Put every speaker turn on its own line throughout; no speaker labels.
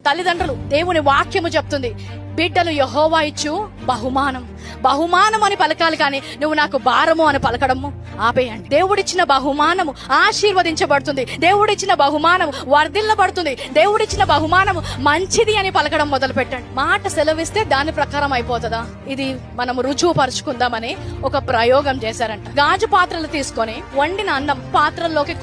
తల్లిదండ్రులు, దేవుని వాక్యము చెప్తుంది, బిడ్డలు యెహోవా ఇచ్చు బహుమానం అని పలకాలి, కానీ నువ్వు నాకు భారము అని పలకడము ఆపేయండి. దేవుడిచ్చిన బహుమానము ఆశీర్వదించబడుతుంది, దేవుడిచ్చిన బహుమానము వర్ధిల్లబడుతుంది, దేవుడిచ్చిన బహుమానము మంచిది అని పలకడం మొదలు పెట్టండి. మాట సెలవిస్తే దాని ప్రకారం అయిపోతుందా? ఇది మనము రుజువు పరుచుకుందామని ఒక ప్రయోగం చేశారంట. గాజు పాత్రలు తీసుకొని వండిన అన్నం పాత్రల్లోకి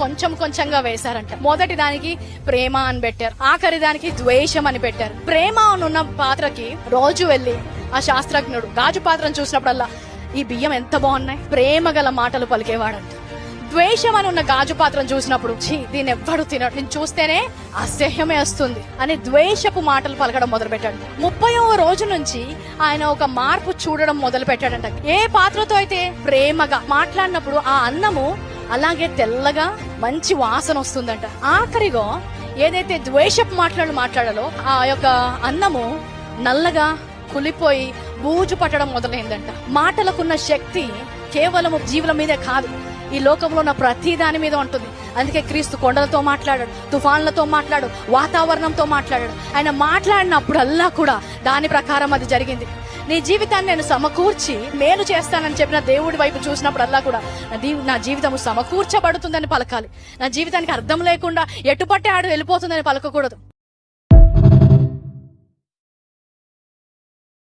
కొంచెంగా వేశారంట. మొదటి దానికి ప్రేమ అని పెట్టారు, ఆఖరి దానికి ద్వేషం అని పెట్టారు. ప్రేమ అనున్న పాత్రకి రోజు వెళ్ళి ఆ శాస్త్రజ్ఞుడు గాజు పాత్రను చూసినప్పుడల్లా ఈ బియ్యం ఎంత బాగున్నాయి, ప్రేమ గల మాటలు పలికేవాడంట. ద్వేషం అని ఉన్న గాజు పాత్రను చూసినప్పుడు దీన్ని ఎవ్వడు తినడు, నేను చూస్తేనే అసహ్యమే వస్తుంది అని ద్వేషపు మాటలు పలకడం మొదలు పెట్టాడు. 30వ రోజు నుంచి ఆయన ఒక మార్పు చూడడం మొదలు పెట్టాడంట. ఏ పాత్రతో అయితే ప్రేమగా మాట్లాడినప్పుడు ఆ అన్నము అలాగే తెల్లగా మంచి వాసన వస్తుందంట. ఆఖరిగా ఏదైతే ద్వేషపు మాట్లాడాలో ఆ యొక్క అన్నము నల్లగా కులిపోయి బూజు పట్టడం మొదలైందంట. మాటలకున్న శక్తి కేవలం జీవుల మీదే కాదు, ఈ లోకంలో ఉన్న ప్రతి దాని మీద ఉంటుంది. అందుకే క్రీస్తు కొండలతో మాట్లాడాడు, తుఫాన్లతో మాట్లాడు, వాతావరణంతో మాట్లాడాడు. ఆయన మాట్లాడినప్పుడల్లా కూడా దాని ప్రకారం అది జరిగింది. నీ జీవితాన్ని నేను సమకూర్చి మేలు చేస్తానని చెప్పిన దేవుడి వైపు చూసినప్పుడల్లా కూడా నా జీవితం సమకూర్చబడుతుందని పలకాలి. నా జీవితానికి అర్థం లేకుండా ఎటుపట్టే ఆడు వెళ్ళిపోతుందని పలకకూడదు.